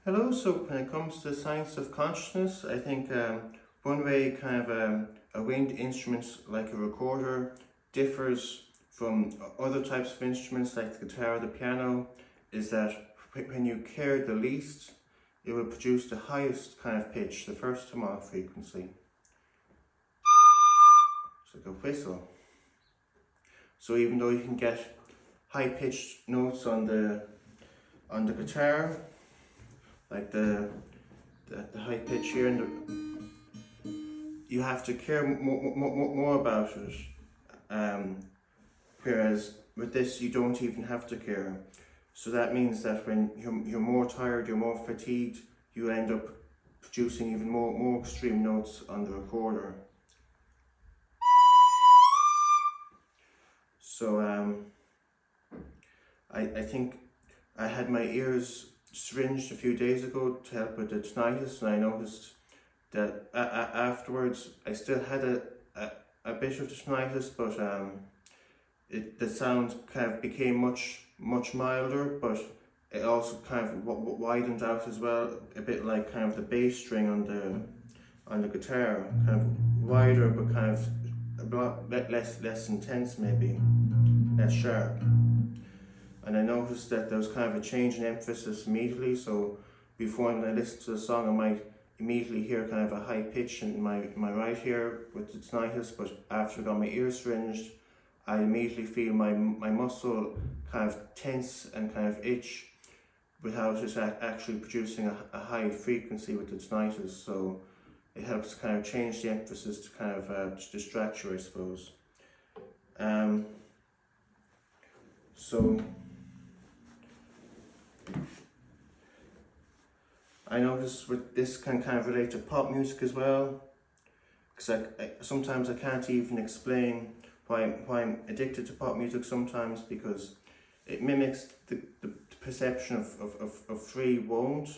Hello, so when it comes to the science of consciousness, I think one way a wind instrument like a recorder differs from other types of instruments like the guitar or the piano is that when you care the least, it will produce the highest kind of pitch, the first harmonic frequency. It's like a whistle. So even though you can get high-pitched notes on the guitar, like the high pitch here, and you have to care more about it. Whereas with this, you don't even have to care. So that means that when you're more tired, you're more fatigued, you end up producing even more extreme notes on the recorder. So I think I had my ears syringed a few days ago to help with the tinnitus, and I noticed that afterwards I still had a bit of the tinnitus, but the sound kind of became much milder, but it also kind of widened out as well, a bit like kind of the bass string on the guitar, kind of wider but kind of a lot less intense, maybe less sharp. And I noticed that there was kind of a change in emphasis immediately. So before when I listen to the song, I might immediately hear kind of a high pitch in my right ear with the tinnitus, but after I got my ears syringed, I immediately feel my muscle kind of tense and kind of itch without it actually producing a high frequency with the tinnitus. So it helps kind of change the emphasis to kind of distract you, I suppose. So I notice with this can kind of relate to pop music as well, because sometimes I can't even explain why I'm addicted to pop music sometimes, because it mimics the perception of free won't,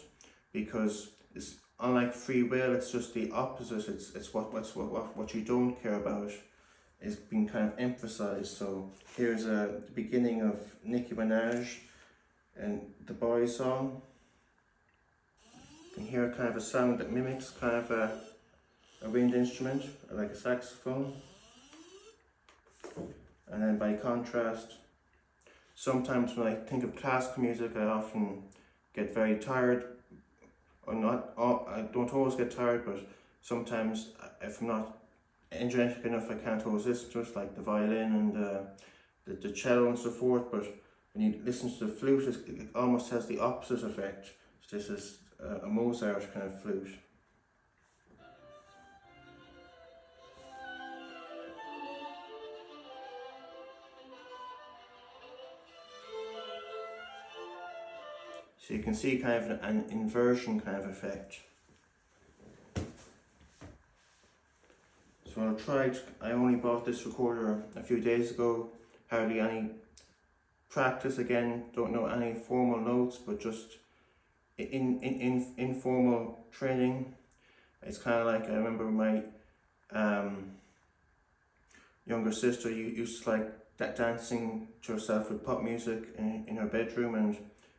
because it's unlike free will, it's just the opposite. It's what you don't care about is being kind of emphasized. So here's the beginning of Nicki Minaj and the Boy song. You can hear kind of a sound that mimics kind of a wind instrument, like a saxophone. And then by contrast, sometimes when I think of classical music, I often get very tired. I don't always get tired, but sometimes if I'm not energetic enough, I can't always listen to it, like the violin and the cello and so forth. But when you listen to the flute, it almost has the opposite effect. So this is a Mozart kind of flute. So you can see kind of an inversion kind of effect. So I only bought this recorder a few days ago, hardly any practice again, don't know any formal notes, but just informal training. It's kind of like, I remember my younger sister used to like dancing to herself with pop music in her bedroom, and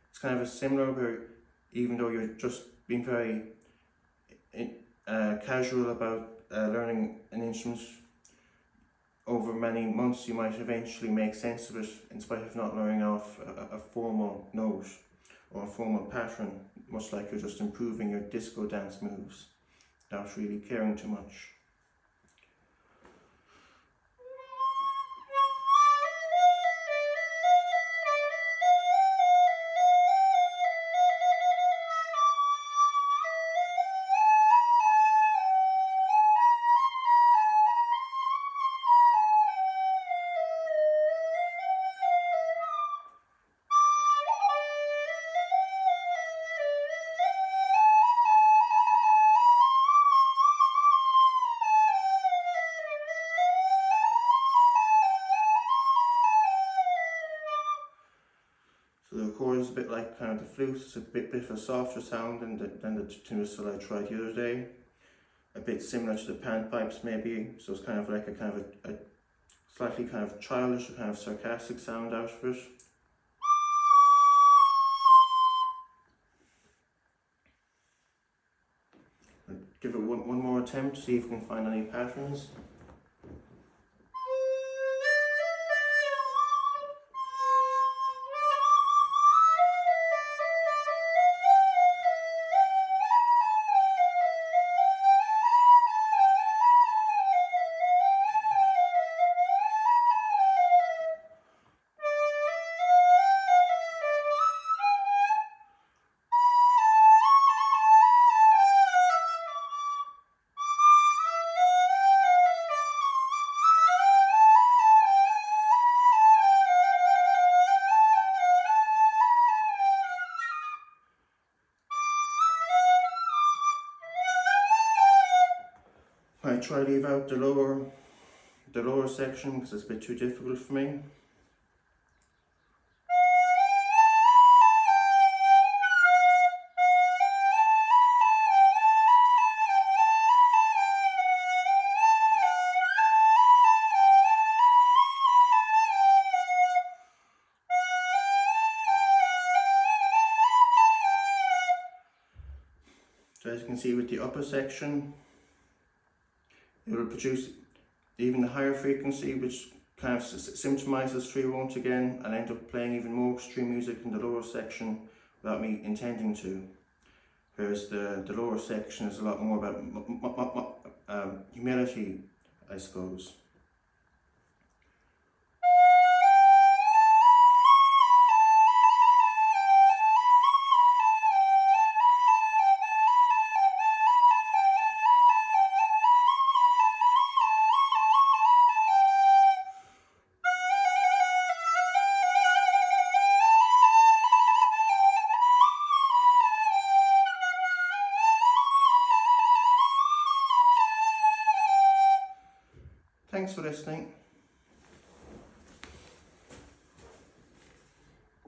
it's kind of a similar where even though you're just being very casual about learning an instrument, over many months you might eventually make sense of it in spite of not learning off a formal note or a formal pattern, much like you're just improving your disco dance moves without really caring too much. So the chord is a bit like kind of the flute. It's a bit of a softer sound than the tin whistle I tried the other day. A bit similar to the panpipes maybe. So it's kind of like a slightly kind of childish, kind of sarcastic sound out of it. give it one more attempt to see if we can find any patterns. I try to leave out the lower section because it's a bit too difficult for me. So as you can see with the upper section, it will produce even the higher frequency, which kind of symptomizes 3/1 again, and end up playing even more extreme music in the lower section without me intending to. Whereas the lower section is a lot more about humility, I suppose. Thanks for listening.